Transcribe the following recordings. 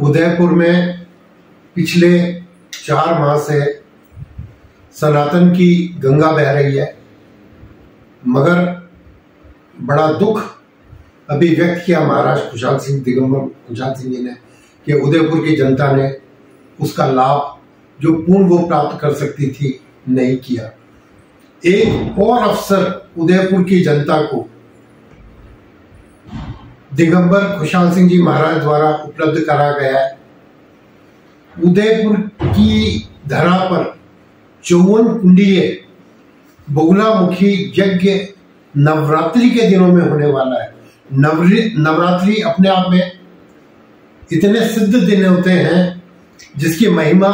उदयपुर में पिछले 4 माह से सनातन की गंगा बह रही है, मगर बड़ा दुख अभी व्यक्त किया महाराज खुशहाल सिंह दिगंबर खुशहाल सिंह जी ने कि उदयपुर की जनता ने उसका लाभ जो पूर्ण वो प्राप्त कर सकती थी नहीं किया। एक और अवसर उदयपुर की जनता को दिगंबर खुशहाल सिंह जी महाराज द्वारा उपलब्ध करा गया है। उदयपुर की धरा पर 54 कुंडीय बगुलामुखी यज्ञ नवरात्रि के दिनों में होने वाला है। नवरात्रि अपने आप में इतने सिद्ध दिन होते हैं जिसकी महिमा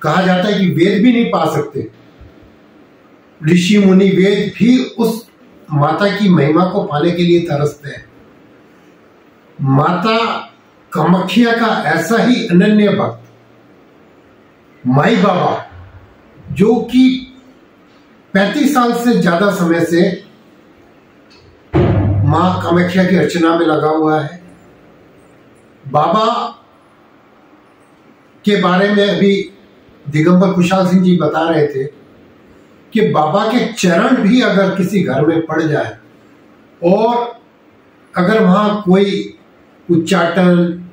कहा जाता है कि वेद भी नहीं पा सकते। ऋषि मुनि वेद भी उस माता की महिमा को पाने के लिए तरसते हैं। माता कामाख्या का ऐसा ही अनन्य भक्त माई बाबा, जो कि 35 साल से ज्यादा समय से मां कामाख्या की अर्चना में लगा हुआ है। बाबा के बारे में अभी दिगंबर खुशहाल सिंह जी बता रहे थे कि बाबा के चरण भी अगर किसी घर में पड़ जाए और अगर वहां कोई उच्चाटन,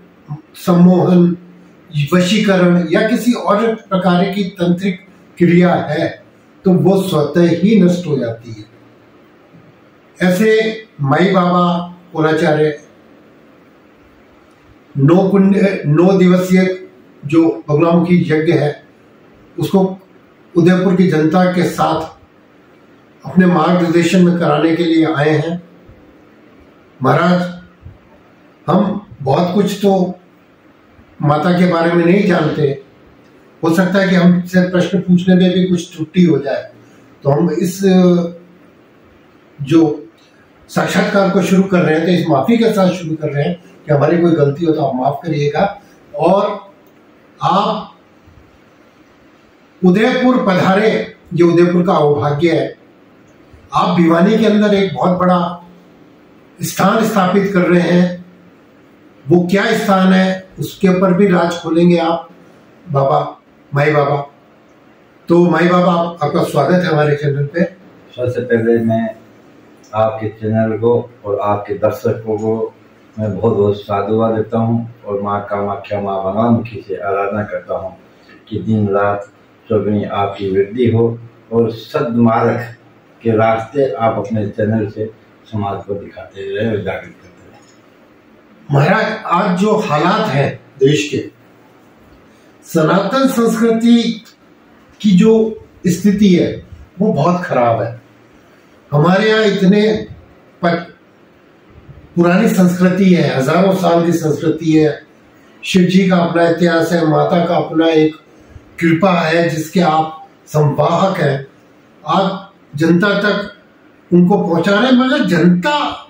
सम्मोहन, वशीकरण या किसी और प्रकार की तंत्रिक क्रिया है तो वो स्वतः ही नष्ट हो जाती है। ऐसे माई बाबा कुलाचार्य 9 दिवसीय जो बगुलामुखी यज्ञ है उसको उदयपुर की जनता के साथ अपने मार्गदर्शन में कराने के लिए आए हैं। महाराज, हम बहुत कुछ तो माता के बारे में नहीं जानते, हो सकता है कि हमसे प्रश्न पूछने में भी कुछ त्रुटि हो जाए, तो हम इस जो साक्षात्कार को शुरू कर रहे हैं तो इस माफी के साथ शुरू कर रहे हैं कि हमारी कोई गलती हो तो आप माफ करिएगा। और आप उदयपुर पधारे, ये उदयपुर का सौभाग्य है। आप भिवानी के अंदर एक बहुत बड़ा स्थान स्थापित कर रहे हैं। वो क्या स्थान है उसके ऊपर भी राज खोलेंगे आप बाबा, माई बाबा। तो माई बाबा, आपका स्वागत है हमारे चैनल पे। सबसे पहले मैं आपके चैनल को और आपके दर्शकों को मैं बहुत बहुत साधुवाद देता हूँ और माँ कामाख्या, माँ बगलामुखी से आराधना करता हूँ कि दिन रात चौगुनी आपकी वृद्धि हो और सद्मार्ग के रास्ते आप अपने चैनल से समाज को दिखाते रहे और जागृत करते रहे। महाराज, आज जो हालात हैं देश के, सनातन संस्कृति की जो स्थिति है वो बहुत खराब है। हमारे यहाँ इतने पुरानी संस्कृति है, हजारों साल की संस्कृति है। शिव जी का अपना इतिहास है, माता का अपना एक कृपा है जिसके आप संवाहक हैं। आप जनता तक उनको पहुंचा रहे, मगर जनता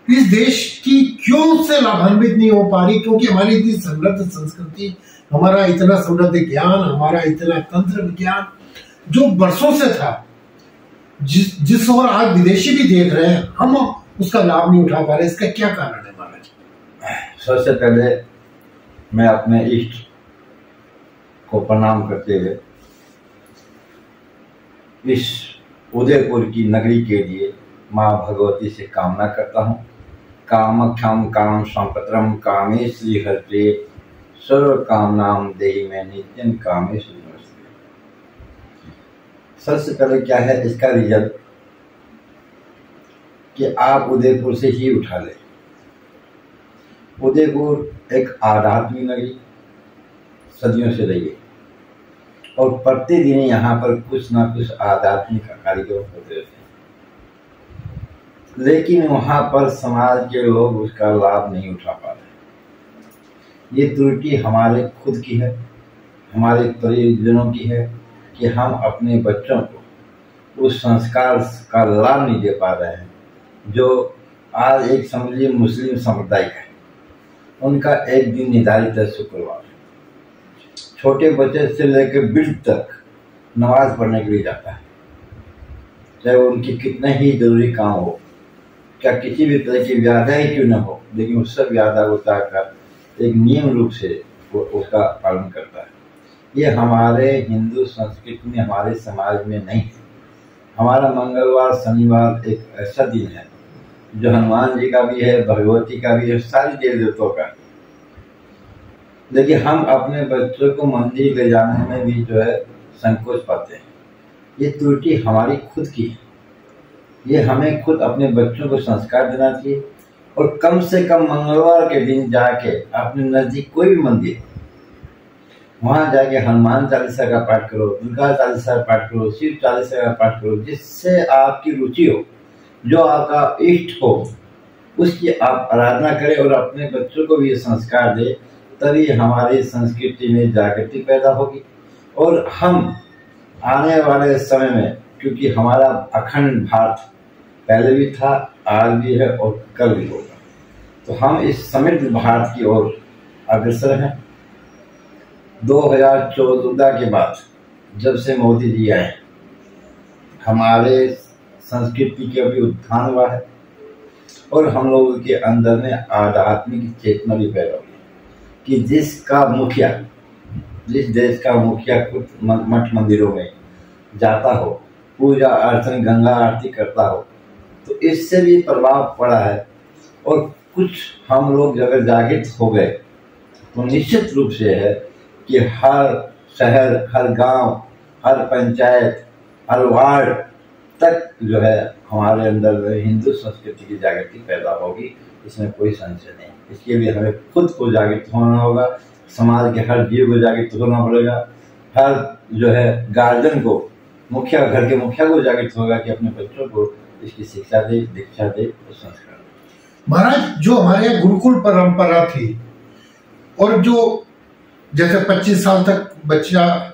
इस देश की क्यों से लाभान्वित नहीं हो पा रही? क्योंकि हमारी इतनी समृद्ध संस्कृति, हमारा इतना समृद्ध ज्ञान, हमारा इतना तंत्र विज्ञान जो वर्षों से था, जिस ओर आज विदेशी भी देख रहे हैं, हम उसका लाभ नहीं उठा पा रहे। इसका क्या कारण है महाराज? सबसे पहले मैं अपने इष्ट को प्रणाम करते हुए इस उदयपुर की नगरी के लिए माँ भगवती से कामना करता हूँ। कामख्यम काम संपत्रम कामेश्वरी हर्ते सर्व कामनाम देहि में नित्यं कामेश्वरी नमस्ते। सबसे पहले क्या है इसका रिजल्ट कि आप उदयपुर से ही उठा ले। उदयपुर एक आध्यात्मिक नगरी सदियों से रही है और प्रतिदिन यहाँ पर कुछ ना कुछ आध्यात्मिक कार्यक्रम होते रहते हैं, लेकिन वहाँ पर समाज के लोग उसका लाभ नहीं उठा पा रहे। ये त्रुटि हमारे खुद की है, हमारे परिजनों की है कि हम अपने बच्चों को उस संस्कार का लाभ नहीं दे पा रहे हैं जो आज एक समझिए मुस्लिम समुदाय है। उनका एक दिन निर्धारित है शुक्रवार। छोटे बच्चे से लेकर वृद्ध तक नमाज पढ़ने के लिए जाता है, चाहे उनकी कितने ही जरूरी काम हो, क्या किसी भी तरह की व्याधा ही क्यों न हो, लेकिन उस सब व्याधा उतार कर एक नियम रूप से उसका पालन करता है। ये हमारे हिंदू संस्कृति में, हमारे समाज में नहीं है। हमारा मंगलवार, शनिवार एक ऐसा दिन है जो हनुमान जी का भी है, भगवती का भी है, सारी देवी देवताओं का। लेकिन हम अपने बच्चों को मंदिर ले जाने में भी जो है संकोच पाते हैं। ये त्रुटि हमारी खुद की है। ये हमें खुद अपने बच्चों को संस्कार देना चाहिए और कम से कम मंगलवार के दिन जाके अपने नजदीक कोई भी मंदिर, वहां जाके हनुमान चालीसा का पाठ करो, दुर्गा चालीसा का पाठ करो, शिव चालीसा का पाठ करो, जिससे आपकी रुचि हो, जो आपका इष्ट हो, उसकी आप आराधना करें और अपने बच्चों को भी ये संस्कार दे। तभी हमारी संस्कृति में जागृति पैदा होगी और हम आने वाले समय में, क्योंकि हमारा अखंड भारत पहले भी था, आज भी है और कल भी होगा, तो हम इस समृद्ध भारत की ओर अग्रसर हैं। 2014 के बाद जब से मोदी जी आए, हमारे संस्कृति के भी उत्थान हुआ है और हम लोगों के अंदर में आध्यात्मिक चेतना भी पैदा हुई कि जिस देश का मुखिया खुद मठ मंदिरों में जाता हो, पूजा अर्चन, गंगा आरती करता हो, तो इससे भी प्रभाव पड़ा है। और कुछ हम लोग अगर जागृत हो गए तो निश्चित रूप से है कि हर शहर, हर गांव, हर पंचायत, हर वार्ड तक जो है हमारे अंदर हिंदू संस्कृति की जागृति पैदा होगी, इसमें कोई संशय नहीं। इसके लिए हमें खुद को जागृत होना होगा, समाज के हर जीव को जागृत होना पड़ेगा, हर जो है गार्जियन को, मुखिया, घर के मुखिया को जागृत होगा कि अपने बच्चों को इसकी शिक्षा दे, दीक्षा दे और संस्कार दे। महाराज, जो हमारे यहाँ गुरुकुल परंपरा थी और जो जैसे 25 साल तक बच्चा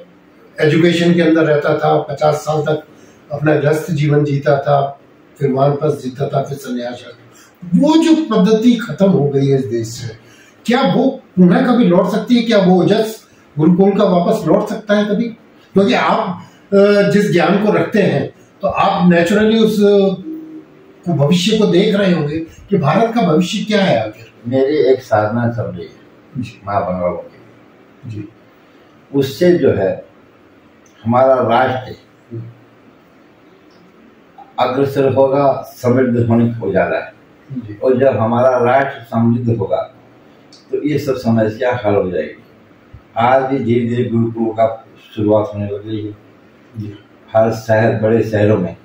एजुकेशन के अंदर रहता था, 50 साल तक अपना गृहस्थ जीवन जीता था, फिर वानप्रस्थ जीता था, फिर संन्यास, वो जो पद्धति खत्म हो गई है इस देश से, क्या वो पुनः कभी लौट सकती है? क्या वो ओजस गुरुकुल का वापस लौट सकता है कभी? क्योंकि आप जिस ज्ञान को रखते हैं तो आप नेचुरली उस भविष्य को देख रहे होंगे कि भारत का भविष्य क्या है आखिर। मेरी एक साधना चल रही है माँ बंगालों की जी, उससे जो है हमारा राष्ट्र अग्रसर होगा, समृद्ध होने को जा रहा है। और जब हमारा राष्ट्र समृद्ध होगा तो ये सब समस्या हल हो जाएगी। आज भी धीरे धीरे गुरुकुलों का शुरुआत होने लग रही है। हर शहर, बड़े शहरों में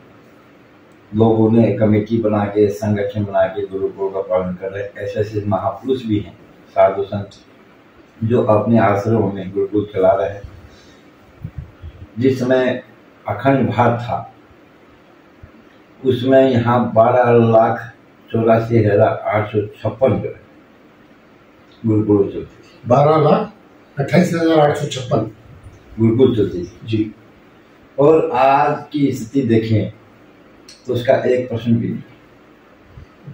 लोगों ने कमेटी बना के, संगठन बना के गुरुकुलों का पालन कर रहे हैं। ऐसे ऐसे महापुरुष भी हैं, साधु संत, जो अपने आश्रमों में गुरुकुल चला रहे हैं। जिस समय अखंड भारत था उसमें यहाँ 12,84,856 जो है गुरुकुल चलती थी। 12,28,856 गुरुकुल चलती थी जी। और आज की स्थिति देखें तो उसका 1% भी नहीं,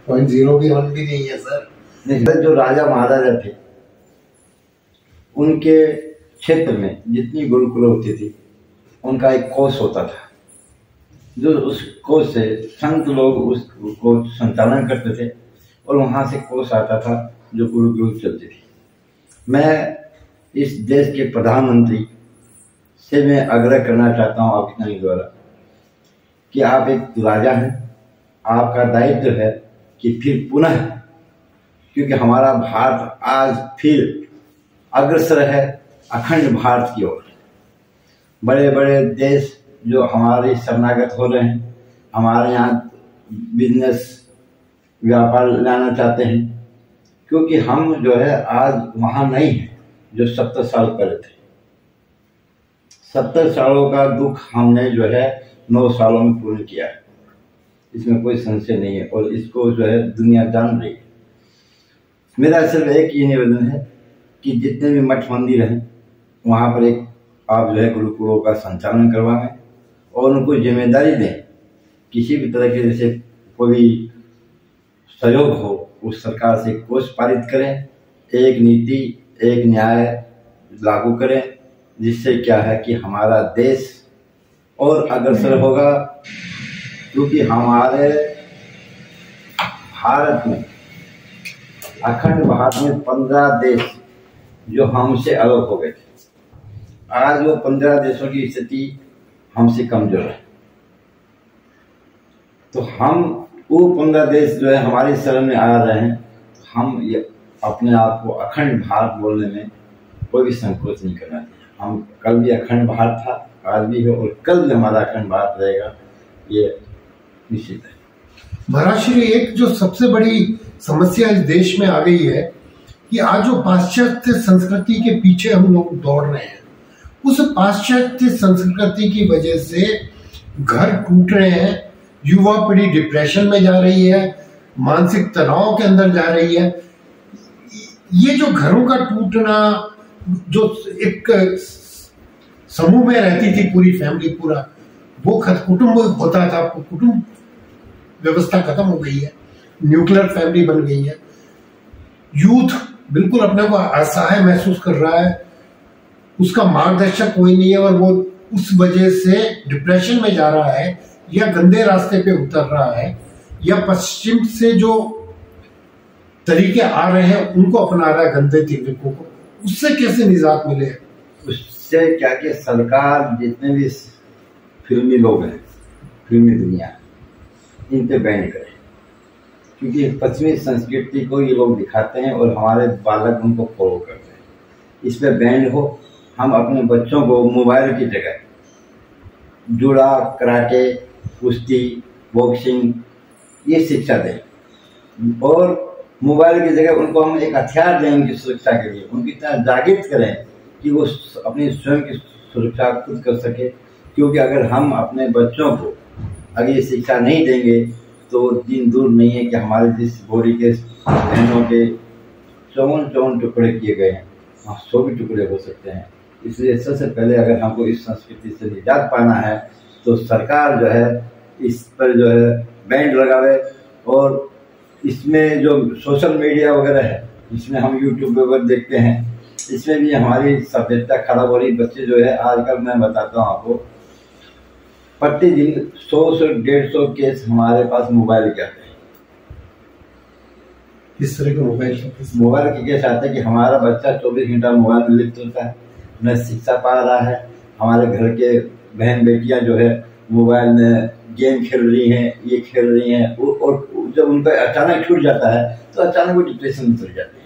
0.01 भी नहीं है सर। नहीं, जो राजा महाराजा थे उनके क्षेत्र में जितनी गुरुकुल होती थी उनका एक कोष होता था, जो उस कोष से संत लोग उसको संचालन करते थे और वहां से कोष आता था जो गुरुकुल चलती थी। मैं इस देश के प्रधानमंत्री से मैं आग्रह करना चाहता हूं आपके द्वारा कि आप एक राजा हैं, आपका दायित्व है कि फिर पुनः, क्योंकि हमारा भारत आज फिर अग्रसर है अखंड भारत की ओर। बड़े बड़े देश जो हमारे शरणागत हो रहे हैं, हमारे यहाँ बिजनेस व्यापार लाना चाहते हैं, क्योंकि हम जो है आज वहाँ नहीं है जो 70 साल पहले थे। 70 सालों का दुख हमने जो है 9 सालों में पूर्ण किया है, इसमें कोई संशय नहीं है और इसको जो है दुनिया जान रही है। मेरा सिर्फ एक ही निवेदन है कि जितने भी मठ मंदिर हैं वहाँ पर एक आप जो है गुरुकुलों का संचालन करवाएं और उनको जिम्मेदारी दें। किसी भी तरह के जैसे कोई सहयोग हो उस सरकार से कोष पारित करें, एक नीति, एक न्याय लागू करें, जिससे क्या है कि हमारा देश और अग्रसर होगा। क्योंकि हमारे भारत में, अखंड भारत में 15 देश जो हमसे अलग हो गए थे। आज वो 15 देशों की स्थिति हमसे कमजोर है। तो हम वो 15 देश जो है हमारी शरण में आ रहे हैं। हम ये अपने आप को अखंड भारत बोलने में कोई भी संकोच नहीं करना चाहिए। हम कल भी अखंड भारत था, आज भी है और कल भी हमारा अखंड भारत रहेगा, ये निश्चित है। महाराज श्री, एक जो सबसे बड़ी समस्या इस देश में आ गई है कि आज जो पाश्चात्य संस्कृति के पीछे हम लोग दौड़ रहे हैं, उस पाश्चात्य संस्कृति की वजह से घर टूट रहे हैं, युवा पीढ़ी डिप्रेशन में जा रही है, मानसिक तनाव के अंदर जा रही है। ये जो घरों का टूटना, जो एक समूह में रहती थी पूरी फैमिली, पूरा वो कुटुंब होता था, कुटुंब व्यवस्था खत्म हो गई है, न्यूक्लियर फैमिली बन गई है। यूथ बिल्कुल अपने को असहाय महसूस कर रहा है, उसका मार्गदर्शक कोई नहीं है और वो उस वजह से डिप्रेशन में जा रहा है या गंदे रास्ते पे उतर रहा है, या पश्चिम से जो तरीके आ रहे हैं उनको अपना रहा है, गंदे तरीकों को। उससे कैसे निजात मिले? उससे क्या कि सरकार जितने भी फिल्मी लोग हैं, फिल्मी दुनिया, इन पे बैन करे, क्योंकि पश्चिमी संस्कृति को ये लोग दिखाते हैं और हमारे बालक उनको फॉलो करते हैं। इस पे बैन हो। हम अपने बच्चों को मोबाइल की जगह जुड़ा, कराटे, कुश्ती, बॉक्सिंग ये शिक्षा दें और मोबाइल की जगह उनको हम एक हथियार दें उनकी सुरक्षा के लिए। उनकी तरह जागृत करें कि वो अपनी स्वयं की सुरक्षा खुद कर सके। क्योंकि अगर हम अपने बच्चों को अगर ये शिक्षा नहीं देंगे तो दिन दूर नहीं है कि हमारे जिस बोरी के बहनों के 54 टुकड़े किए गए हैं, 100 भी टुकड़े हो सकते हैं। इसलिए सबसे पहले अगर हमको इस संस्कृति से निजात पाना है तो सरकार जो है इस पर जो है बैन लगावे। और इसमें जो सोशल मीडिया वगैरह है, इसमें हम यूट्यूब वगैरह देखते हैं, इसमें भी हमारी सभ्यता खराब हो रही। बच्चे जो है आजकल मैं बताता हूँ आपको, प्रतिदिन 100 से 150 केस हमारे पास मोबाइल के आते हैं। इस तरह के मोबाइल के केस आते हैं कि हमारा बच्चा 24 घंटा मोबाइल में लिप्त होता है, न शिक्षा पा रहा है। हमारे घर के बहन बेटियां जो है मोबाइल में गेम खेल रही हैं, ये खेल रही हैं, और जब उनका अचानक छूट जाता है तो अचानक वो डिप्रेशन में चले जाते हैं।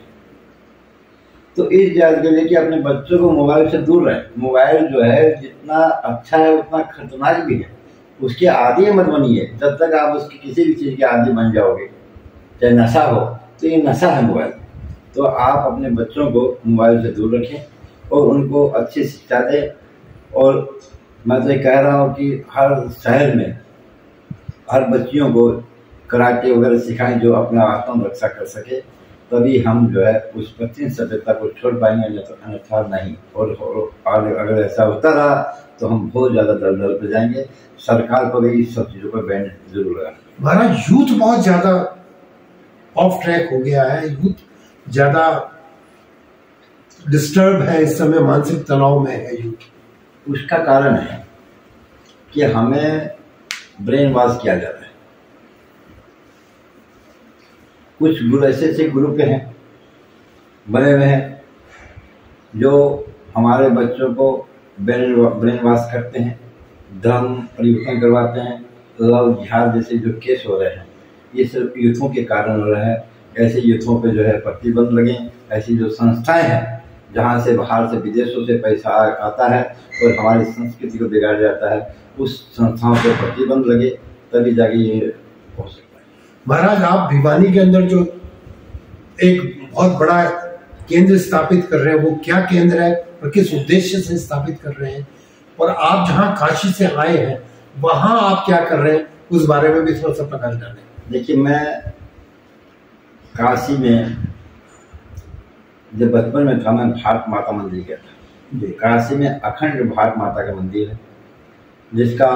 तो इस जात के लिए कि अपने बच्चों को मोबाइल से दूर रहे। मोबाइल जो है जितना अच्छा है उतना खतरनाक भी है। उसके आदी मत बनिए। जब तक आप उसकी किसी भी चीज़ के आदी बन जाओगे, चाहे नशा हो, तो ये नशा है मोबाइल। तो आप अपने बच्चों को मोबाइल से दूर रखें और उनको अच्छी शिक्षा दें। और मैं तो कह रहा हूँ कि हर शहर में हर बच्चियों को कराटे वगैरह सिखाएं जो अपना आत्मरक्षा कर सके। तभी हम जो है उस पश्चिम सभ्यता को छोड़ पाएंगे, नहीं तो अन्यथा नहीं। और अगर ऐसा होता रहा तो हम बहुत ज़्यादा दलदल पे जाएंगे। सरकार को भी इस सब चीज़ों पर बैन जरूर लगाना। हमारा यूथ बहुत ज़्यादा ऑफ ट्रैक हो गया है, यूथ ज़्यादा डिस्टर्ब है इस समय, मानसिक तनाव में है यूथ। उसका कारण है कि हमें ब्रेन वॉश किया जा रहा है। कुछ गुरु ऐसे ग्रुप हैं बने हुए हैं जो हमारे बच्चों को ब्रेन वॉश करते हैं, धर्म परिवर्तन करवाते हैं। लव जिहाद जैसे जो केस हो रहे हैं ये सिर्फ यूथों के कारण हो रहा है। ऐसे यूथों पे जो है प्रतिबंध लगे। ऐसी जो संस्थाएं हैं जहाँ से बाहर से विदेशों से पैसा आता है और हमारी संस्कृति को बिगाड़ जाता है, उस संस्थाओं पे प्रतिबंध लगे, तभी जाके ये हो सकता है। महाराज, आप भिवानी के अंदर जो एक बहुत बड़ा केंद्र स्थापित कर रहे हैं, वो क्या केंद्र है और किस उद्देश्य से स्थापित कर रहे हैं? और आप जहाँ काशी से आए हैं वहाँ आप क्या कर रहे हैं, उस बारे में भी थोड़ा सा प्रकाश डालें। देखिए, मैं काशी में जब बचपन में था, मैं भारत माता मंदिर गया था। काशी में अखंड भारत माता का मंदिर है जिसका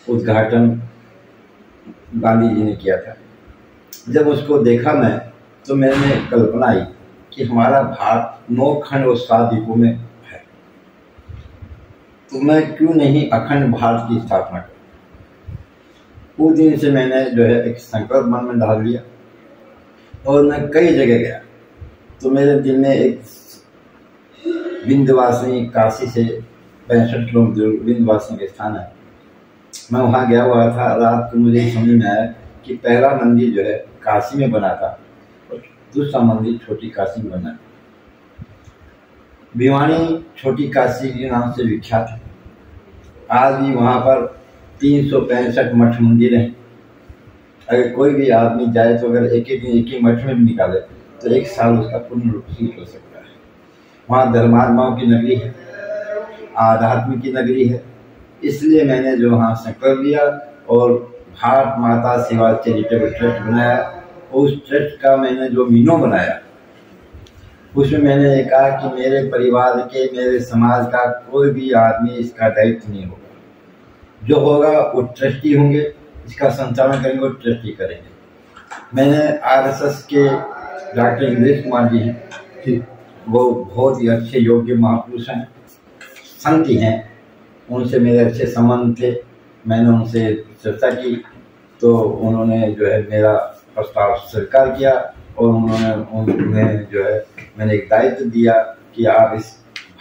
उद्घाटन गांधी जी ने किया था। जब उसको देखा मैं तो मेरे में कल्पना आई कि हमारा भारत 9 खंड और 7 द्वीपों में है, तो मैं क्यों नहीं अखंड भारत की स्थापना करूं। उस दिन से मैंने जो है एक संकल्प मन में डाल लिया और मैं कई जगह गया। तो मेरे दिल में एक विंध्यवासिनी काशी से 65 किलोमीटर विंध्यवासिनी का स्थान है। मैं वहाँ गया हुआ था। रात को मुझे समझ में आया कि पहला मंदिर जो है काशी में बना था और दूसरा मंदिर छोटी काशी में बना। भिवानी छोटी काशी के नाम से विख्यात है। आज भी वहाँ पर 365 मठ मंदिर हैं। अगर कोई भी आदमी जाए तो अगर एक एक मठ में भी निकाले तो 1 साल उसका पूर्ण रूप से हो सकता है। वहाँ धर्मात्माओं की नगरी है, आध्यात्म की नगरी है। इसलिए मैंने जो वहाँ संकल्प लिया और भारत माता सेवा चैरिटेबल ट्रस्ट बनाया। उस ट्रस्ट का मैंने जो मीनो बनाया उसमें मैंने ये कहा कि मेरे परिवार के, मेरे समाज का कोई भी आदमी इसका दायित्व नहीं होगा। जो होगा वो ट्रस्टी होंगे, इसका संचालन करेंगे, वो ट्रस्टी करेंगे। मैंने RSS के डॉक्टर इंद्रेश कुमार जी हैं, वो बहुत ही अच्छे योग्य महापुरुष हैं, संत हैं। उनसे मेरे अच्छे संबंध थे। मैंने उनसे चर्चा की तो उन्होंने जो है मेरा प्रस्ताव स्वीकार किया और उन्हें जो है मैंने एक दायित्व दिया कि आप इस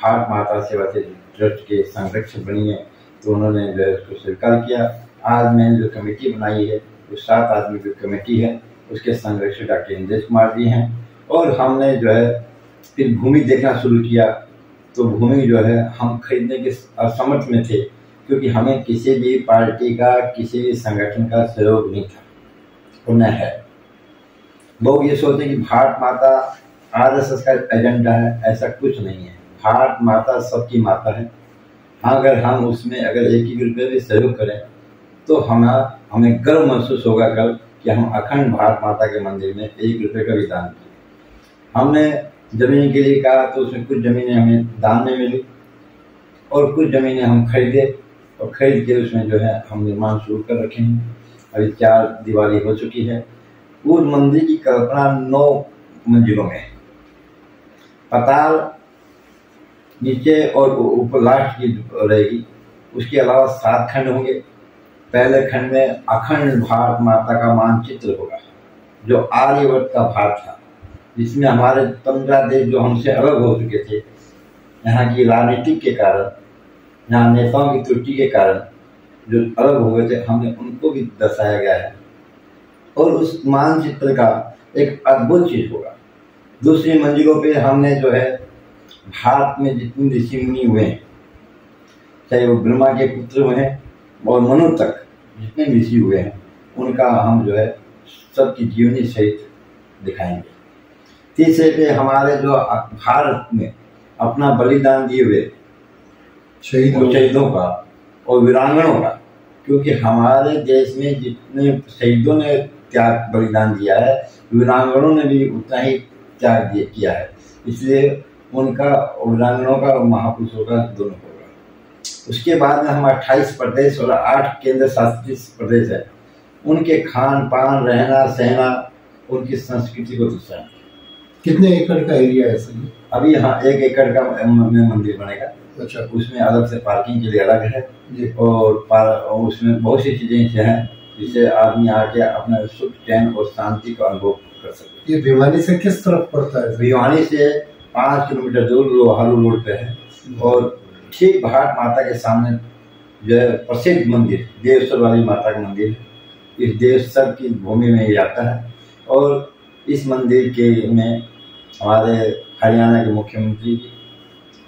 भारत माता सेवा ट्रस्ट के संरक्षक बनिए। तो उन्होंने जो है उसको स्वीकार किया। आज मैंने जो कमेटी बनाई है वो 7 आदमी की कमेटी है। उसके संरक्षक डॉक्टर इंद्रेश कुमार जी हैं। और हमने जो है फिर भूमि देखना शुरू किया तो भूमि जो है हम खरीदने के असमर्थ में थे, क्योंकि हमें किसी भी पार्टी का, किसी भी संगठन का सहयोग नहीं था और न है। लोग ये सोचते हैं कि भारत माता RSS का एजेंडा है, ऐसा कुछ नहीं है। भारत माता सबकी माता है। अगर हम उसमें अगर 1 रुपये भी सहयोग करें तो हमें गर्व महसूस होगा कल कि हम अखंड भारत माता के मंदिर में 1 रुपये का भी दान किया। हमने जमीन के लिए कहा तो उसमें कुछ ज़मीनें हमें दान में मिली और कुछ ज़मीनें हम खरीदे और खरीद के उसमें जो है हम निर्माण शुरू कर रखे हैं। अभी 4 दीवारी हो चुकी है। उस मंदिर की कल्पना 9 मंजिलों में है। पाताल नीचे और ऊपर लास्ट की रहेगी। उसके अलावा 7 खंड होंगे। पहले खंड में अखंड भारत माता का मानचित्र होगा, जो आर्यवर्त का भारत था, जिसमें हमारे 15 देश जो हमसे अलग हो चुके थे, यहाँ की राजनीतिक के कारण, यहाँ नेताओं की त्रुटि के कारण जो अलग हो गए थे, हमने उनको भी दर्शाया गया है। और उस मानचित्र का एक अद्भुत चीज होगा। दूसरी मंजिलों पे हमने जो है भारत में जितने ऋषि मुनि हुए हैं, चाहे वो ब्रह्मा के पुत्र हुए हैं और मनु तक जितने ऋषि हुए हैं, उनका हम जो है सबकी जीवनी सहित दिखाएंगे। तीसरे पे हमारे जो भारत में अपना बलिदान दिए हुए शहीदों का और वीरांगनों का, क्योंकि हमारे देश में जितने शहीदों ने त्याग बलिदान दिया है, वीरांगनों ने भी उतना ही त्याग किया है। इसलिए उनका, वीरांगनों का और महापुरुषों का दोनों होगा। उसके बाद में हम 28 प्रदेश और 8 केंद्र शासित प्रदेश है, उनके खान पान, रहना सहना, उनकी संस्कृति को दर्शाएंगे। कितने एकड़ का एरिया है सर? अभी हाँ 1 एकड़ का में मंदिर बनेगा। अच्छा। उसमें अलग से पार्किंग के लिए अलग है और उसमें बहुत सी चीजें हैं जिससे आदमी आके अपना सुख, चैन और शांति का अनुभव कर सके। ये भिवानी से किस तरफ पड़ता है? भिवानी से 5 किलोमीटर दूर लोहारू रोड पे है और ठीक भारत माता के सामने जो है प्रसिद्ध मंदिर देवसर वाली माता का मंदिर है। इस देवसर की भूमि में ये आता है और इस मंदिर के में हमारे हरियाणा के मुख्यमंत्री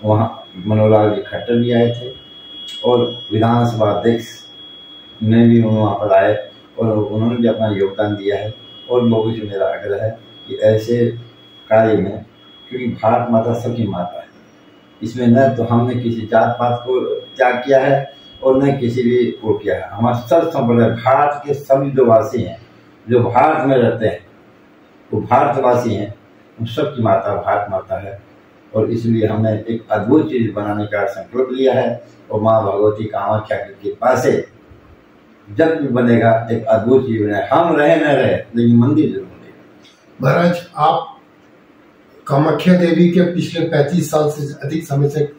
वहाँ मनोहर लाल जी खट्टर भी आए थे और विधानसभा अध्यक्ष ने भी वहाँ पर आए और उन्होंने भी अपना योगदान दिया है। और लोगों से मेरा आग्रह है कि ऐसे कार्य में, क्योंकि भारत माता सबकी माता है, इसमें न तो हमने किसी जात पात को त्याग किया है और न किसी भी को किया है। हमारा सब संप्रदाय, भारत के सभी जो वासी हैं, जो भारत में रहते हैं, वो भारतवासी हैं, उन सबकी माता भारत माता है। और इसलिए हमने एक अद्भुत चीज बनाने का संकल्प लिया है और माँ भगवती कामाख्या की कृपा से जब भी बनेगा एक अद्भुत चीज बनेगा। हम रहे न रहे लेकिन मंदिर जरूर बनेगा। महाराज, आप कामाख्या देवी के पिछले 35 साल से अधिक समय से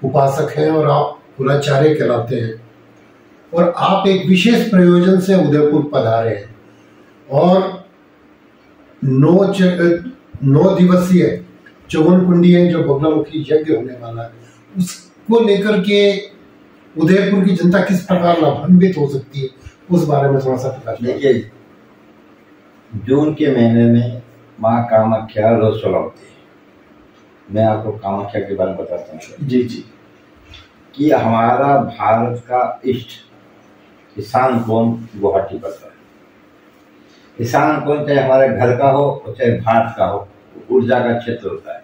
उपासक हैं और आप कुलाचार्य कहलाते हैं और आप एक विशेष प्रयोजन से उदयपुर पधारे हैं और 9 दिवसीय 54 कुंडी है जो बगलामुखी यज्ञ होने वाला है, उसको लेकर के उदयपुर की जनता किस प्रकार लाभान्वित हो सकती है, उस बारे में थोड़ा सा प्रकाश। देखिए, जून के महीने में माँ कामाख्या रसोला होती है। मैं आपको कामाख्या के बारे में बताता हूँ। जी जी। कि हमारा भारत का इष्ट ईशान कोण गुवाहाटी पड़ता है। ईशान कोण चाहे हमारे घर का हो और चाहे भारत का हो, ऊर्जा का क्षेत्र होता है।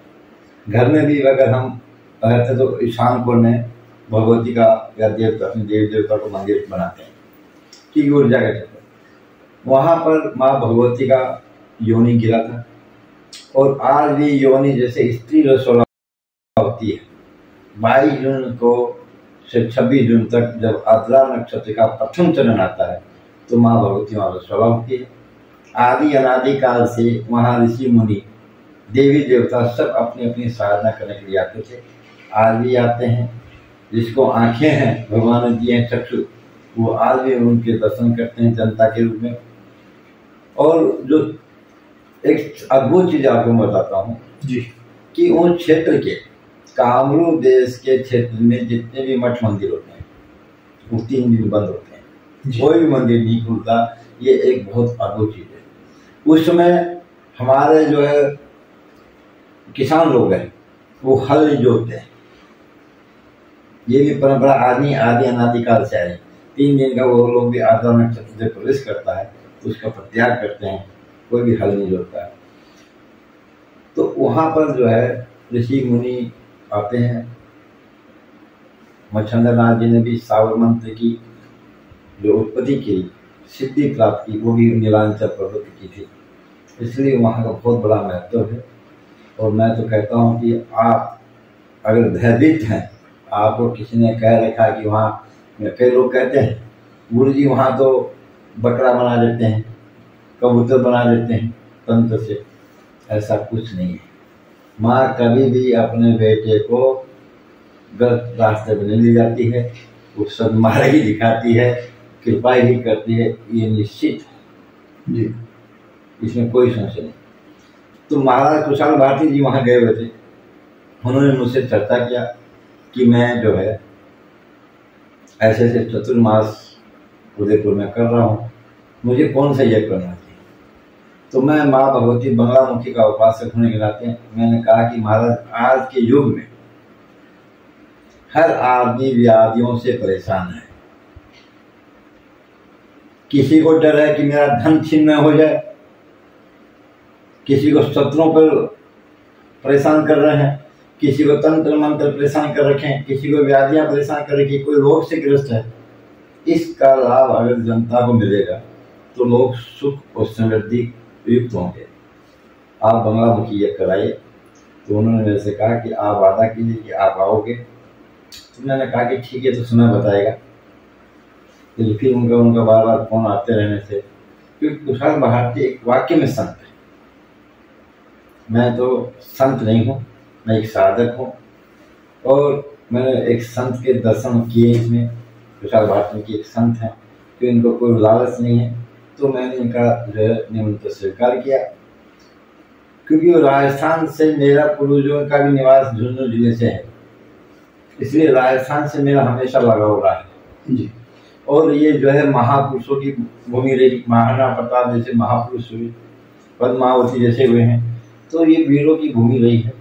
घर में भी अगर हम रहते तो ईशान कोण में भगवती का या देवता, अपने देवी देवता को मंदिर बनाते हैं, कि ऊर्जा का क्षेत्र। वहाँ पर माँ भगवती का योनि गिरा था, और आज भी योनि जैसे स्त्री रसोला होती है। 22 जून को से 26 जून तक जब आद्रा नक्षत्र का प्रथम चरण आता है तो माँ भगवती वहाँ रसोला होती है। आदि अनादि काल से वहाँ ऋषि मुनि देवी देवता सब अपनी अपनी साधना करने के लिए आते थे, आज भी आते हैं। जिसको आंखें हैं भगवान ने दिए हैं चक्षु, वो आज भी उनके दर्शन करते हैं जनता के रूप में। और जो एक अद्भुत चीज आपको बताता हूँ जी, कि उस क्षेत्र के कामरूप देश के क्षेत्र में जितने भी मठ मंदिर होते हैं वो 3 दिन बंद होते हैं, कोई भी मंदिर नहीं खुलता। ये एक बहुत अद्भुत चीज है। उस समय हमारे जो है किसान लोग हैं वो हल नहीं जोतते हैं। ये भी परंपरा आदि अनादिकाल से आई। 3 दिन का वो लोग भी आद्रा नक्षत्र जब प्रवेश करता है उसका प्रत्याग करते हैं, कोई भी हल नहीं जोतता है। तो वहाँ पर जो है ऋषि मुनि आते हैं। मच्छंद्र नाथ जी ने भी सावर मंत्र की जो उत्पत्ति की, सिद्धि प्राप्त की, वो भी नीलांचल पर्वत की थी। इसलिए वहाँ का बहुत बड़ा महत्व है। और मैं तो कहता हूँ कि आप अगर भयभीत हैं, आपको किसी ने कह रखा कि वहाँ, कई लोग कहते हैं गुरु जी वहाँ तो बकरा बना देते हैं, कबूतर बना देते हैं तंत्र से, ऐसा कुछ नहीं है। माँ कभी भी अपने बेटे को गलत रास्ते पर नहीं ले जाती है, वो सन्मार्ग ही दिखाती है, कृपा ही करती है, ये निश्चित है जी, इसमें कोई संशय नहीं। तो महाराज कुशाल भारती जी वहाँ गए हुए थे, उन्होंने मुझसे चर्चा किया कि मैं जो है ऐसे ऐसे चतुर्मास उदयपुर में कर रहा हूँ, मुझे कौन सा यज्ञ करना चाहिए। तो मैं माँ भगवती बंगलामुखी का उपासक होने के नाते मैंने कहा कि महाराज आज के युग में हर आदमी व्याधियों से परेशान है। किसी को डर है कि मेरा धन छीन हो जाए, किसी को शत्रुओं पर परेशान कर रहे हैं, किसी को तंत्र मंत्र परेशान कर रखे हैं, किसी को व्याधियां परेशान कर रखी, कोई रोग से ग्रस्त है। इसका लाभ अगर जनता को मिलेगा तो लोग सुख और समृद्धि युक्त होंगे। आप बंगलामुखी यज्ञ कराइए। तो उन्होंने मेरे से कहा कि आप वादा कीजिए कि आप आओगे। तो मैंने कहा कि ठीक है, तो समय बताएगा। तो फिर उनका बार बार फोन आते रहने से, क्योंकि कुशाल भारती एक वाक्य में संत है। मैं तो संत नहीं हूँ, मैं एक साधक हूँ, और मैंने एक संत के दर्शन किए इसमें। कुशाल भारती की एक संत हैं, तो इनको कोई लालच नहीं है। तो मैंने इनका जो है निमंत्रण स्वीकार किया, क्योंकि राजस्थान से मेरा पूर्वजों का भी निवास झुंझुनू जिले से है, इसलिए राजस्थान से मेरा हमेशा लगाव रहा है जी। और ये जो है महापुरुषों की भूमि रही, महाराणा प्रताप जैसे महापुरुष हुए, पद्मावती जैसे हुए हैं, तो ये वीरों की भूमि रही है।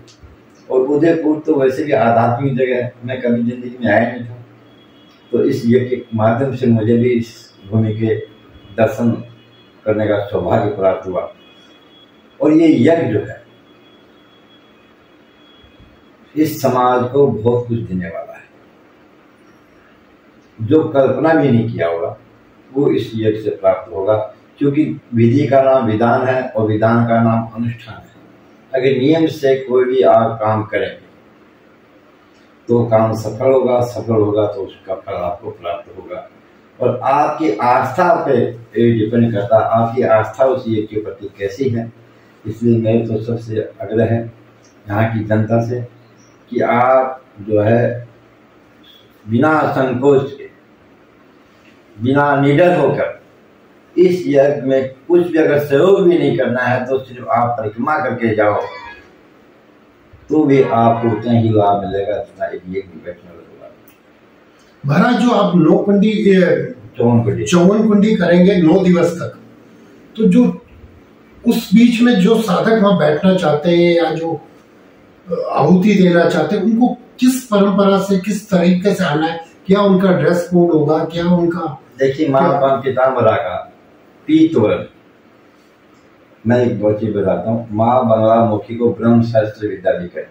और उदयपुर तो वैसे भी आध्यात्मिक जगह है, मैं कभी जिंदगी में आया नहीं था, तो इस यज्ञ के माध्यम से मुझे भी इस भूमि के दर्शन करने का सौभाग्य प्राप्त हुआ। और ये यज्ञ जो है इस समाज को बहुत कुछ देने वाला है, जो कल्पना भी नहीं किया होगा वो इस यज्ञ से प्राप्त होगा। क्योंकि विधि का नाम विधान है और विधान का नाम अनुष्ठान है। अगर नियम से कोई भी आप काम करेंगे तो काम सफल होगा, सफल होगा तो उसका फल आपको प्राप्त होगा। और आपकी आस्था पे डिपेंड करता है, आपकी आस्था उस यज्ञ के प्रति कैसी है। इसलिए मेरे तो सबसे आग्रह है यहाँ की जनता से कि आप जो है बिना संकोच के, बिना निडर होकर इस यज्ञ में कुछ भी अगर सहयोग भी नहीं करना है तो सिर्फ आप परिक्रमा करके जाओ, तो भी आपको उतना ही लाभ मिलेगा जितना एक यज्ञ बैठने वाला। महाराज जो आप चौवन कुंडी करेंगे 9 दिवस तक, तो जो उस बीच में जो साधक वहां बैठना चाहते हैं या जो आहुति देना चाहते हैं, उनको किस परंपरा से किस तरीके से आना है? क्या उनका ड्रेस कोड होगा? क्या उनका? देखिए, माँ पीताम्बरा का पीतवर्ण, मैं एक बहुत चीज बताता हूँ। माँ बंगलामुखी को ब्रह्म शास्त्र विद्या भी कहते हैं।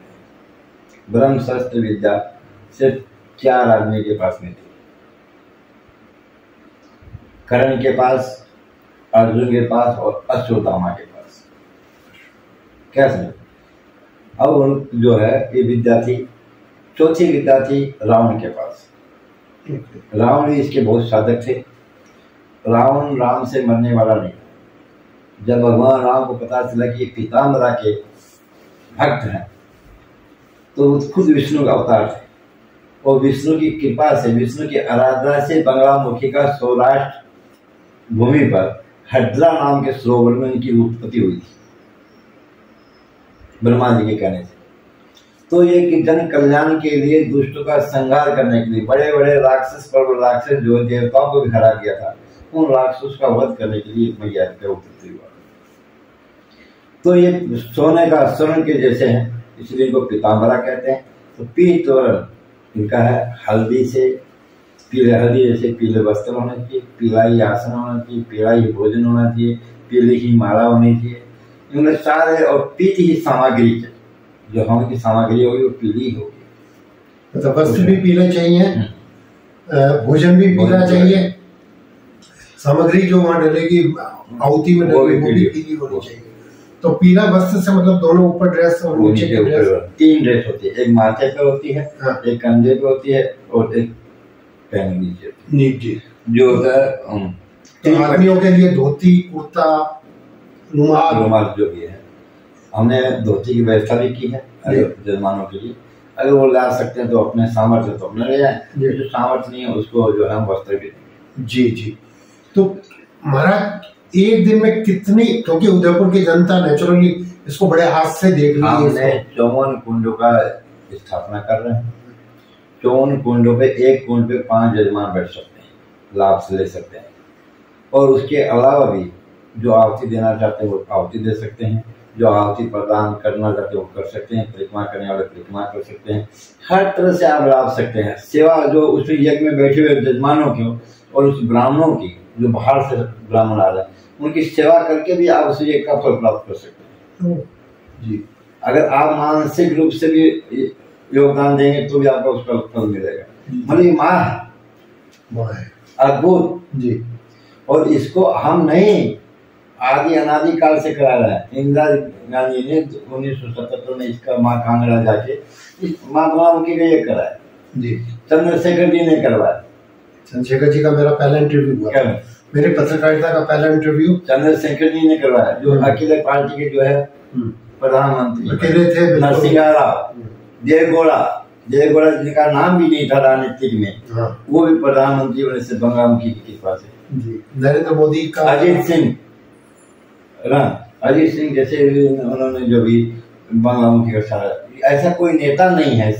ब्रह्म शास्त्र विद्या सिर्फ 4 आदमी के पास में थी। कर्ण के पास, अर्जुन के पास और अश्वत्थामा के पास। कैसे? अब जो है ये विद्या थी, चौथी विद्या थी रावण के पास। रावण भी इसके बहुत साधक थे। रावण राम से मरने वाला नहीं। जब भगवान राम को पता चला कि पीताम्बरा के भक्त हैं, तो खुद विष्णु का अवतार थे और विष्णु की कृपा से, विष्णु की आराधना से बंगलामुखी का सौराष्ट्र भूमि पर हड्रा नाम के सरोवर में उनकी उत्पत्ति हुई थी, ब्रह्मा जी के कहने से। तो ये जन कल्याण के लिए, दुष्टों का संहार करने के लिए, बड़े बड़े राक्षस राक्षस जो देवताओं को भी हरा दिया था, उन राक्षस का वध करने के लिए मैया का उत्पत्ति हुआ। तो ये सोने का स्वर्ण के जैसे हैं, इसलिए इनको पीताम्बरा कहते हैं। तो पीतवर्ण इनका है, हल्दी से पीले, हल्दी जैसे पीले वस्त्र होने चाहिए, पीला ही आसन होना चाहिए, पीला ही भोजन होना चाहिए, पीली ही माला होनी चाहिए। इनमें सारे, और पीली ही सामग्री चाहिए, जो हवन की सामग्री होगी वो पीली होगी। मतलब वस्त्र भी पीले चाहिए, भोजन भी पीला चाहिए, सामग्री जो वहां डलेगी आहुति में डलेगी वो भी पीली होनी चाहिए। तो पीला वस्त्र से मतलब दोनों ऊपर ड्रेस और नीचे के ड्रेस, 3 ड्रेस होती है। एक माथे पे होती है, एक कंधे पे होती है और एक पैर नीचे जो होता है। तो आदमियों के लिए धोती, कुर्ता, रुमाल जो भी है, हमने धोती की व्यवस्था भी की है जजमानों के लिए। अगर वो ला सकते हैं तो अपने सामर्थ्य तो अपने ले जाए, जो सामर्थ्य नहीं है उसको जो है हम वस्त्र भी देंगे। जी। तो महाराज एक दिन में कितनी, क्योंकि उदयपुर की जनता नेचुरली इसको बड़े हाथ से देख रही है, हमने 54 कुंडों का स्थापना कर रहे हैं। 54 कुंडों पे, एक कुंड पे 5 जजमान बैठ सकते हैं, लाभ से ले सकते हैं। और उसके अलावा भी जो आहुति देना चाहते हैं वो आहुति दे सकते हैं, जो आहुति प्रदान करना चाहते हैं वो कर सकते हैं, परिक्रमा करने वाले परिक्रमा कर सकते हैं। हर तरह से आप लाभ सकते हैं। सेवा जो उस यज्ञ में बैठे हुए जजमानों की और उस ब्राह्मणों की, जो बाहर से ब्राह्मण आ रहे हैं, उनकी सेवा करके भी आप उस यज्ञ का फल प्राप्त कर सकते हैं। जी, अगर आप मानसिक रूप से भी योगदान देंगे तो भी आपको उसका फल मिलेगा। मतलब माँ है अद्भुत जी। और इसको हम नहीं, आदि अनादि काल से करा रहा है। इंदिरा गांधी ने 1977 में इसका माँ कांगड़ा जाके इस माँ बंगलामुखी का ये कराया जी। चंद्रशेखर जी ने करवाया। चंद्रशेखर जी का मेरा पहला इंटरव्यू हुआ, मेरे पत्रकारिता का पहला इंटरव्यू चंद्रशेखर जी ने करवाया, जो अकेले पार्टी के जो है प्रधानमंत्री अकेले थे। नरसिंह राव, जयगोड़ा जिनका नाम भी नहीं था राजनीतिक में, वो भी प्रधानमंत्री बने से बंगलामुखी की कृपा से जी। नरेंद्र मोदी का, अजीत सिंह जैसे उन्होंने जो भी बंगलामुखी का सारा, ऐसा कोई नेता नहीं है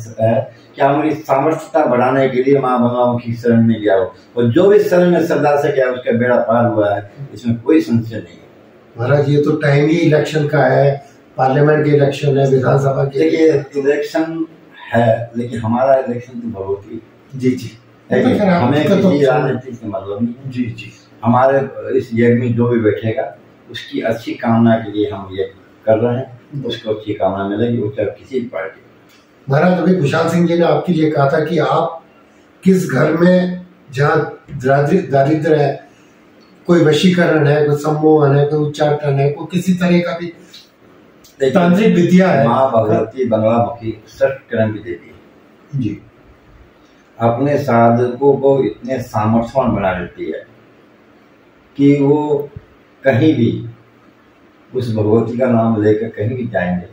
कि हमारी सामर्थ्यता बढ़ाने के लिए माँ बंगलामुखी शरण में गया हो, और जो भी शरण में श्रद्धा से गया उसका बेड़ा पार हुआ है, इसमें कोई संशय नहीं है। महाराज ये तो टाइम ही इलेक्शन का है, पार्लियामेंट के इलेक्शन है, विधानसभा के। देखिए इलेक्शन है, लेकिन हमारा इलेक्शन तो भगवती जी हमें किसी राजनीति से मतलब नहीं जी। हमारे इस यज्ञ में जो भी बैठेगा उसकी अच्छी कामना के लिए हम ये कर रहे हैं, उसको अच्छी कामना मिलेगी, वो चाहे किसी पार्टी। महाराज अभी खुशहाल सिंह जी ने आपके लिए कहा था कि आप किस घर में जहाँ दारिद्र है, कोई वशीकरण है, कोई सम्मोहन है, कोई उच्चाटन है, कोई किसी तरह का भी तांत्रिक विद्या है, माँ भगवती बंगलामुखी षटकरण भी देती है जी। अपने साधकों को इतने सामर्थ्यवान बना देती है कि वो कहीं भी उस भगवती का नाम लेकर कहीं भी जाएंगे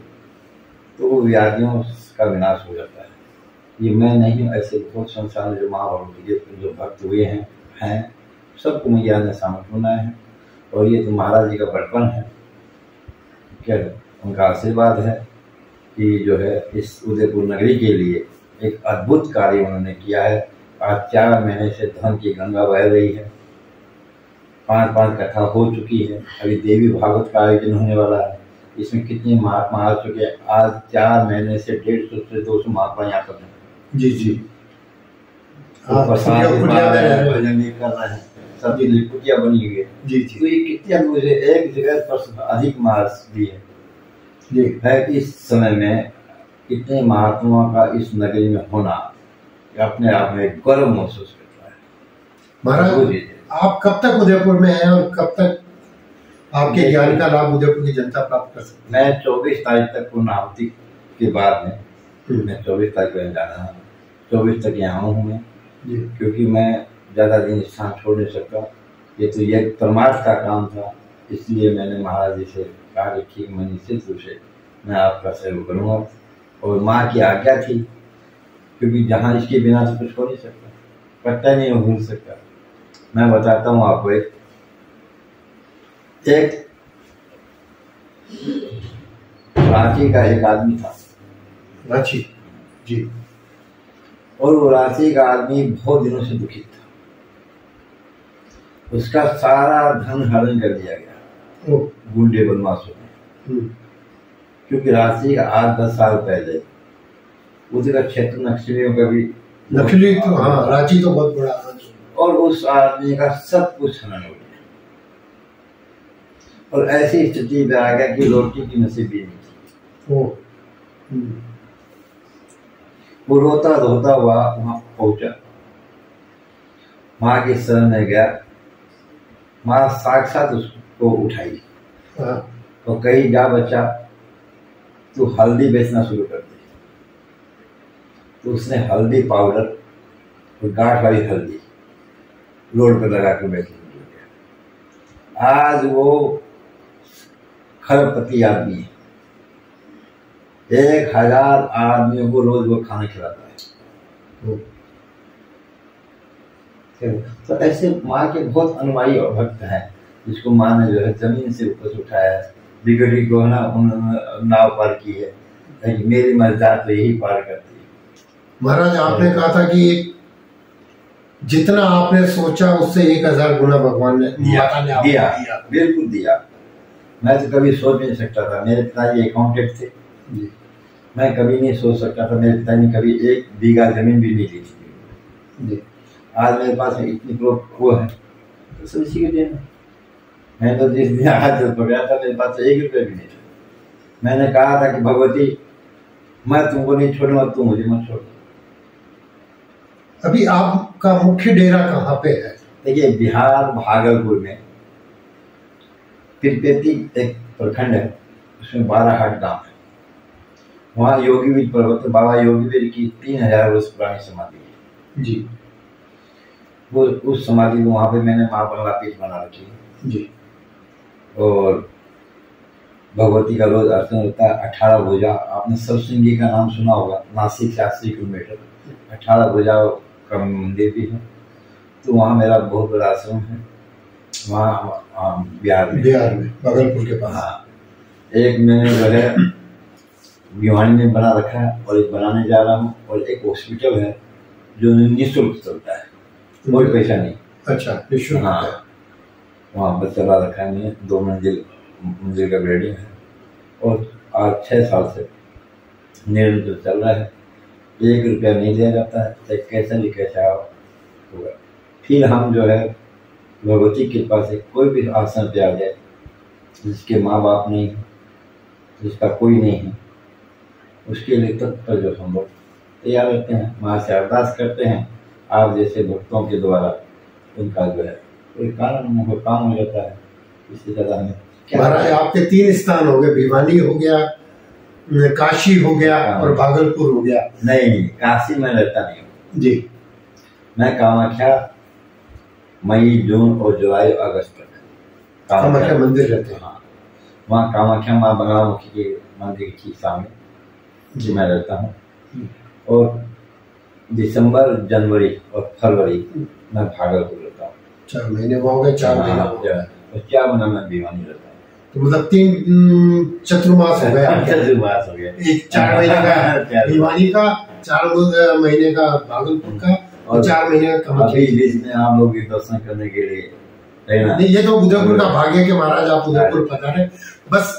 तो वो व्याधियों का विनाश हो जाता है। ये मैं नहीं, ऐसे बहुत संसार जो माँ भगवती के जो भक्त हुए हैं सबको मैया ने सामर्थ्य बनाया है। और ये तो महाराज जी का बचपन है, क्या उनका आशीर्वाद है। कि जो है इस उदयपुर नगरी के लिए एक अद्भुत कार्य उन्होंने किया है। आज 4 महीने से धन की गंगा बह रही है, 5-5 कथा हो चुकी है, अभी देवी भागवत का आयोजन होने वाला है। इसमें कितने महात्मा आ चुके हैं। आज 4 महीने से 150 से 200 महात्मा यहाँ पर हैं। जी जी, भजन नहीं कर रहे हैं, सब कुटिया बनी हुई है। जी जी, तो ये कितने मुझे एक जगह पर अधिक मार्क्स दिए है। इस समय में इतने महात्माओं का इस नगरी में होना अपने आप में गर्व महसूस करता है। महाराज, आप कब तक उदयपुर में हैं और कब तक आपके ज्ञान का लाभ उदयपुर की जनता प्राप्त कर सकती है? मैं 24 तारीख तक पूर्णाहुति के बाद में मैं 24 तारीख को जा रहा हूँ। 24 तक यहाँ हूँ मैं, क्योंकि मैं ज़्यादा दिन स्थान छोड़ नहीं सकता। ये तो ये परमार्थ का काम था, इसलिए मैंने महाराज जी से कहा कि ठीक, मैं निश्चित रूप से मैं आपका सहयोग करूँगा। और माँ की आज्ञा थी, क्योंकि जहाँ इसके बिना तो कुछ हो नहीं सकता, पता नहीं हो भूल सकता। मैं बताता हूँ आपको, एक रांची का एक आदमी था। रांची जी। और वो रांची का आदमी बहुत दिनों से दुखित था। उसका सारा धन हरण कर दिया गया गुंडे बदमाशों ने। क्योंकि रांची का 8-10 साल पहले उधर क्षेत्र नक्सलियों का भी नक्सली तो, हाँ, रांची तो बहुत बड़ा है। और उस आदमी का सब कुछ हनन हो गया, और ऐसी स्थिति में आ गया कि रोटी की नसीब भी नहीं थी। वो रोता धोता हुआ वहां पहुंचा, माँ की शरण में गया। माँ साक्षात उसको उठाई और कही, जा बच्चा, तू हल्दी बेचना शुरू कर दे। तो उसने हल्दी पाउडर और गांठ वाली हल्दी रोड पर लगा के बेचने लग गया। आज वो खरबपति आदमी है, 1000 आदमियों को रोज वो खाना खिलाता है। तो ऐसे माँ के बहुत अनुयायी और भक्त हैं, जिसको माँ ने जो है जमीन से ऊपर से उठाया है। बिगड़ी को ना उन्होंने नाव पार की है, मेरी मर्जी तो यही पार करती है। महाराज, आपने कहा था कि जितना आपने सोचा उससे 1000 गुना भगवान ने दिया। बिल्कुल दिया। मैं तो कभी सोच नहीं सकता था। मेरे पिताजी अकाउंटेंट थे, मैं कभी नहीं सोच सकता था। मेरे पिताजी ने कभी 1 बीघा जमीन भी नहीं ली थी। आज मेरे पास इतनी वो है, तो सब इसी के देन है। मैं तो जिस दिन हाथ पकड़ा था, मेरे पास 1 रुपया भी नहीं था। मैंने कहा था कि भगवती, मैं तुमको नहीं छोड़ूंगा, तुम मुझे मत छोड़। अभी आपका मुख्य डेरा कहाँ पे है? देखिए, बिहार भागलपुर में पिरपेती एक प्रखंड है, उसमें 12 हाट गांव है। वहाँ योगीवीर पर्वत, बाबा योगीवीर की 3000 वर्ष पुरानी समाधि है जी। वो उस समाधि को वहाँ पे मैंने माँ बंगला पीठ बना रखी है जी। और भगवती का रोज अर्चन होता है। 18 भुजा, आपने सरसिंगी का नाम सुना होगा, नासिक से 80 किलोमीटर 18 भुजा का मंदिर भी है। तो वहाँ मेरा बहुत बड़ा आश्रम है, वहाँ बिहार में भागलपुर के पास। हाँ, एक मैंने जो है भिवानी में बना रखा है, और एक बनाने जा रहा हूँ। और एक हॉस्पिटल है जो निःशुल्क चलता है, कोई पैसा नहीं। अच्छा, निःशुल्क। हाँ, वहाँ पर चला रखा है मैंने। 2 मंजिल का बिल्डिंग है, और आज 6 साल से निरंतर चल रहा है। 1 रुपया नहीं दिया जाता है, चाहे कैसा भी कैसा होगा। फिर हम जो है भगवती की कृपा से कोई भी आसन पे आ जाए, जिसके माँ बाप नहीं है, जिसका कोई नहीं है, उसके लिए तत्पर जो हम लोग तैयार रहते हैं, माँ से अरदास करते हैं। आप जैसे भक्तों के द्वारा उनका जो है कोई कारण काम हो जाता है। इससे ज़्यादा हमें महाराज, आपके 3 स्थान हो गए, भिवानी हो गया, काशी हो गया और भागलपुर हो गया। नहीं, काशी में रहता नहीं हूँ जी। मैं कामाख्या मई, जून और जुलाई, अगस्त तक कामाख्या मंदिर रहते हैं। हाँ, वहाँ कामाख्या माँ बंगलामुखी के मंदिर के ठीक सामने जी मैं रहता हूँ। और दिसंबर, जनवरी और फरवरी मैं भागलपुर रहता हूँ। 4 महीने वहाँ हो गए, 4 महीने हो गए, और 4 महीना मैं भिवानी रहता हूँ। तो मतलब 3 चतुर्मास हो गया। चतुर्मास हो गया, एक 4 महीने का भिवानी का, 4 महीने का भागलपुर का और 4 महीने का अभी में आप लोग भी दर्शन करने के लिए नहीं, ये तो उदयपुर का भाग्य के महाराज आप उदयपुर पधारे। बस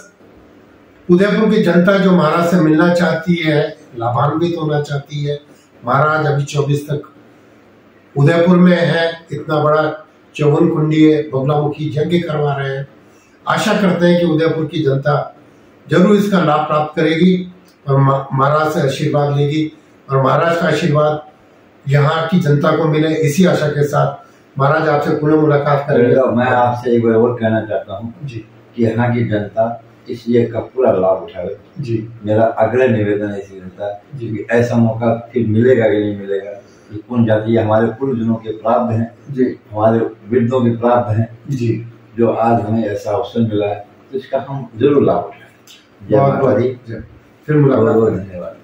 उदयपुर की जनता जो महाराज से मिलना चाहती है, लाभान्वित होना चाहती है। महाराज अभी 24 तक उदयपुर में है, इतना बड़ा 54 कुंडीय बगलामुखी यज्ञ करवा रहे हैं। आशा करते हैं कि उदयपुर की जनता जरूर इसका लाभ प्राप्त करेगी और महाराज से आशीर्वाद लेगी और महाराज का आशीर्वाद यहाँ की जनता को मिले, इसी आशा के साथ महाराज आपसे पुनः मुलाकात करेंगे। मैं आपसे एक बार और कहना चाहता हूँ जी कि यहाँ की जनता इस यज्ञ का पूरा लाभ उठावे जी। मेरा आग्रह निवेदन है इसी जनता जी कि ऐसा मौका फिर मिलेगा कि नहीं मिलेगा। ये पुण्य जाति हमारे पूर्वजों के प्राप्त हैं जी, हमारे वृद्धों के प्राप्त हैं जी, जो आज हमें ऐसा अवसर मिला है, तो इसका हम जरूर लाभ उठाएं। जय माता दी, फिर मुलाकात। बहुत धन्यवाद।